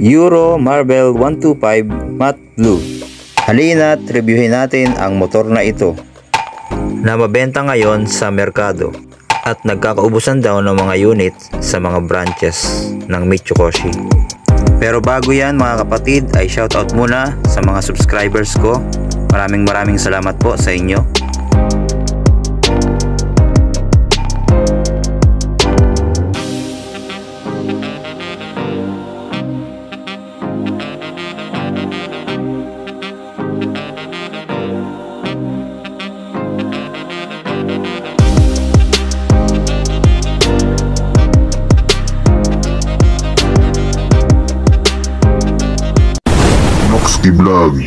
Euro Marble 125 Matte Blue. Halina't reviewin natin ang motor na ito na mabenta ngayon sa merkado at nagkakaubusan daw ng mga unit sa mga branches ng Mitsukoshi. Pero bago yan mga kapatid ay shoutout muna sa mga subscribers ko. Maraming salamat po sa inyo. Vlog.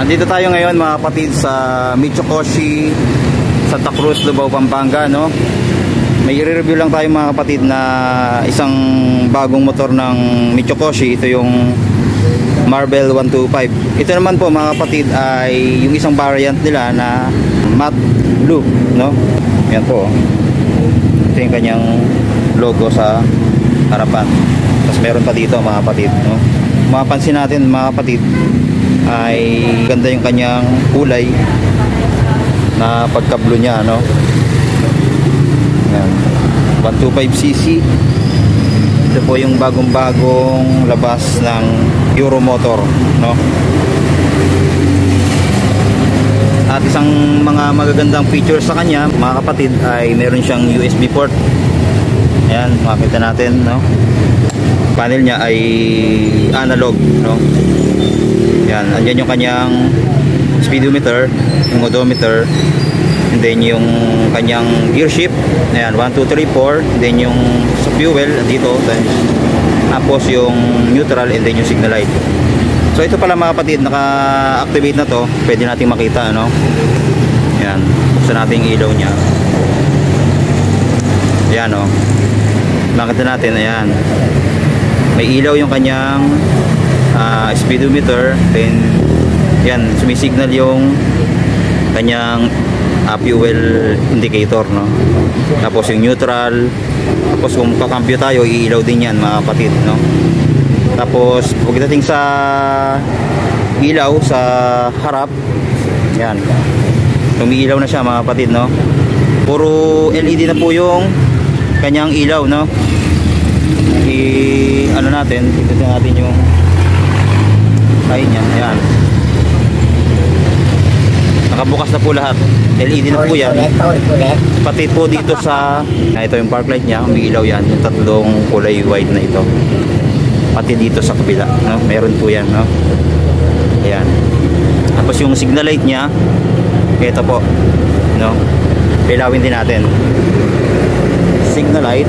Nandito tayo ngayon mga kapatid sa Mitsukoshi, Santa Cruz, Lubao, Pampanga, no? May i-review lang tayo mga kapatid na isang bagong motor ng Mitsukoshi. Ito yung Marble 125. Ito naman po mga kapatid ay yung isang variant nila na matte blue, no? Yan po. Ito yung kanyang logo sa harapan. Tapos meron pa dito mga kapatid, no? Mapapansin natin mga kapatid ay ganda yung kanyang kulay na pagka-blue niya, no? Yan. 125cc. Ito po yung bagong-bagong labas ng Euro motor, no? At isang mga magagandang features sa kanya mga kapatid ay meron siyang USB port. Ayan, makita natin, no? Panel niya ay analog, no? Yan, andyan yung kanyang speedometer, yung odometer, and then yung kanyang gear shift. Ayan, 1, 2, 3, 4. And then yung sa fuel dito, tapos yung neutral, and then yung signal light. So ito pala mga kapatid, naka-activate na to. Pwede nating makita, ano? Yan, buksan natin yung ilaw nya. Yan, o. Makita natin, ayan. May ilaw yung kanyang speedometer, then yan, sumisignal yung kanyang fuel indicator, no? Tapos yung neutral, tapos kung kakambyo tayo, iilaw din yan mga kapatid, no? Tapos pagdating sa ilaw sa harap, yan, umiilaw na siya mga kapatid, no? Puro LED na po yung kanyang ilaw, no? Ano natin, tignan natin yung ay niya, ayan. Nakabukas na po lahat. LED na po yan. Pati po dito sa ito yung park light niya, umiilaw yan. Yung tatlong kulay white na ito. Pati dito sa kabila, no? Meron po yan, no? Ayan. Tapos yung signal light niya, ito po, no? Pilawin din natin. Signal light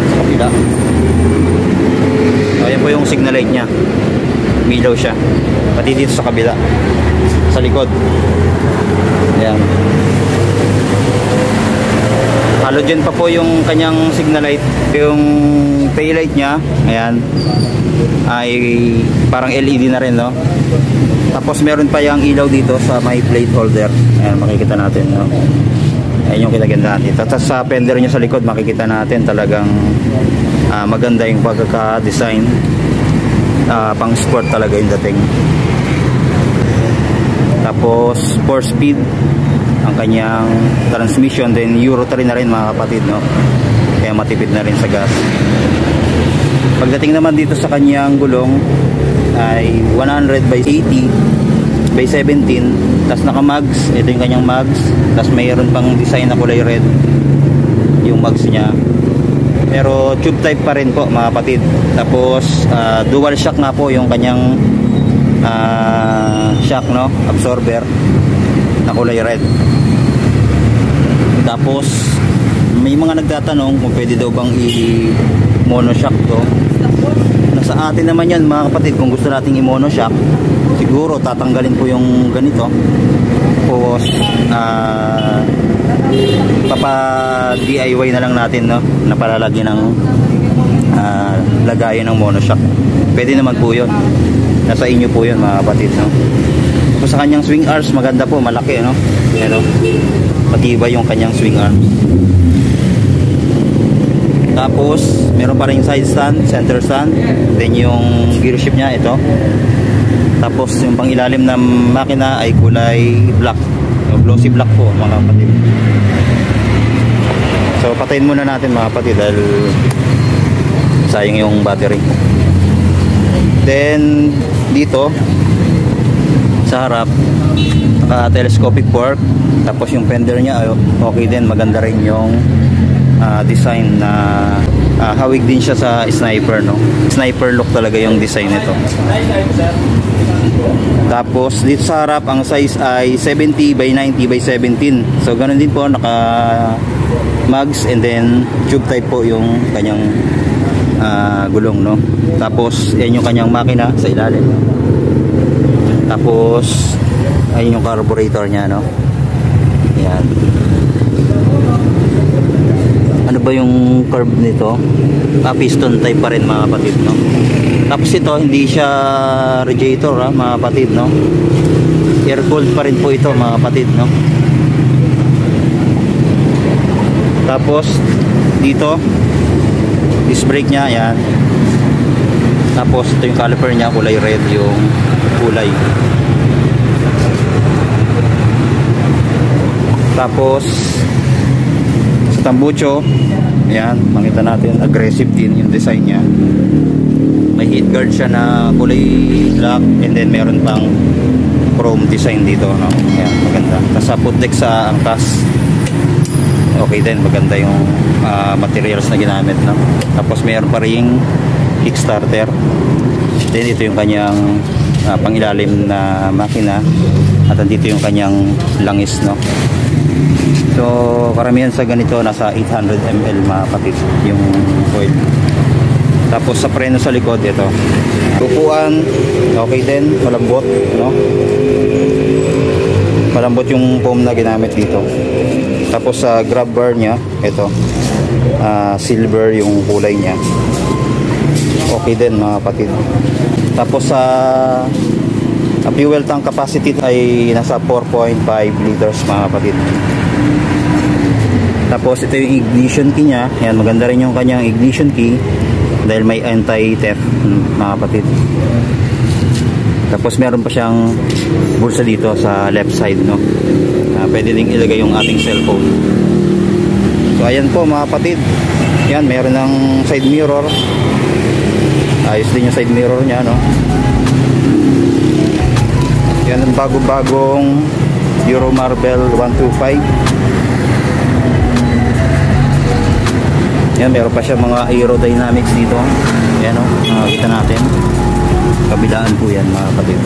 sa kabila. Ayan po yung signal light niya. Milaw siya. Pati dito sa kabila. Sa likod. Ayan. Halogen pa po yung kanyang signal light. Yung tail light niya, ayan, ay parang LED na rin, no? Tapos meron pa yung ilaw dito sa may plate holder. Ayan, makikita natin, no? Ayan yung kinagandahan dito. Tapos sa fender niya sa likod, makikita natin talagang maganda yung pagkaka-design. Pang sport talaga yung dating. Tapos 4 speed ang kanyang transmission, then Euro 3 na rin mga kapatid, no? Kaya matipid na rin sa gas. Pagdating naman dito sa kanyang gulong ay 100 by 80 by 17, tapos naka mags. Ito yung kanyang mags, tapos mayroon pang design na kulay red yung mags niya, pero tube type pa rin po mga kapatid. Tapos dual shock nga po yung kanyang shock, no? Absorber na kulay red. Tapos may mga nagtatanong kung pwede daw bang i-mono shock to. Nasa atin naman yan mga kapatid, kung gusto nating i-mono shock. Siguro tatanggalin po yung ganito, tapos papa DIY na lang natin, no? Na palalagyan ng lagayan ng mono shock. Pwede naman po yun, nasa inyo po yun mga kapatid, no? Tapos sa kanyang swing arms, maganda po, malaki, no? Pero matibay yung kanyang swing arms. Tapos meron pa rin side stand, center stand, then yung gear shift niya ito. Tapos yung pangilalim ng makina ay kulay black, glossy black po mga kapatid. So patayin muna natin mga kapatid dahil sayang yung battery. Then dito sa harap, telescopic fork. Tapos yung fender niya okay din, maganda rin yung design na hawig din siya sa sniper, no? Sniper look talaga yung design nito. Tapos dito sa harap ang size ay 70 by 90 by 17. So ganun din po, naka mags, and then tube type po yung kanyang gulong, no? Tapos yan yung kanyang makina sa ilalim. Tapos ayun yung carburetor niya, no? Yan. Ano ba yung curve nito? Piston type pa rin mga kapatid, no? Tapos ito hindi siya radiator, mga kapatid, no? Air cooled pa rin po ito mga kapatid, no? Tapos dito disc brake nya, yan. Tapos ito yung caliper nya, kulay red yung kulay. Tapos sa tambucho, yan, makita natin aggressive din yung design nya. May heat guard siya na kulay black, and then meron pang chrome design dito, no? Yan, maganda. Tapos sa footdeck sa angkas, okay din, maganda yung materials na ginamit, no? Tapos meron pa ring kickstarter. Then ito yung kanyang pangilalim na makina, at dito yung kanyang langis, no? So karamihan sa ganito nasa 800 ml mga kapatid yung oil. Tapos sa preno sa likod, ito upuan, okay din, malambot, no? Malambot yung foam na ginamit dito. Tapos sa grab bar nya, ito silver yung kulay nya, okay din mga kapatid. Tapos sa fuel tank capacity ay nasa 4.5 liters mga kapatid. Tapos ito yung ignition key nya. Yan, maganda rin yung kanyang ignition key dahil may anti-theft mga kapatid. Tapos meron pa siyang bulsa dito sa left side, no? Pwede ding ilagay yung ating cellphone. So ayan po mga kapatid. Yan, meron ng side mirror. Ayos din yung side mirror nya, no? Yan ang bago-bagong Euro Marble 125. Yan, meron pa siya mga aerodynamics dito. Yan, o, kita natin. Kabilaan po yan mga kapatid.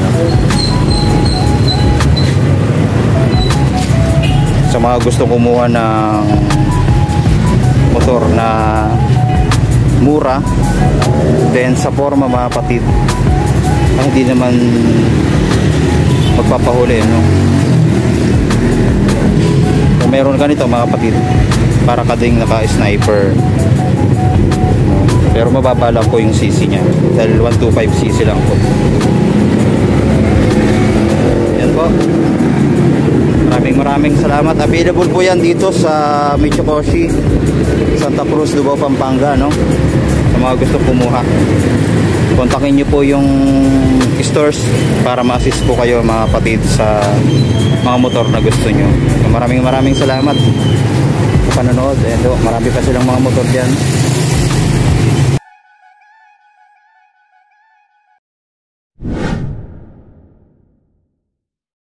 Sa mga gusto kumuha ng motor na mura, then sa forma mga kapatid, hindi naman magpapahuli, no? Kung meron ka nito mga kapatid, para ka ding naka-sniper, pero mababa lang po yung CC nya dahil 125 CC lang po. Yan po, maraming salamat. Available po yan dito sa Michikoshi, Santa Cruz, Lubao, Pampanga, no? Sa mga gusto kumuha, kontakin nyo po yung stores para ma-assist po kayo mga kapatid sa mga motor na gusto nyo. So, maraming salamat sa panonood. Marami pa silang mga motor dyan.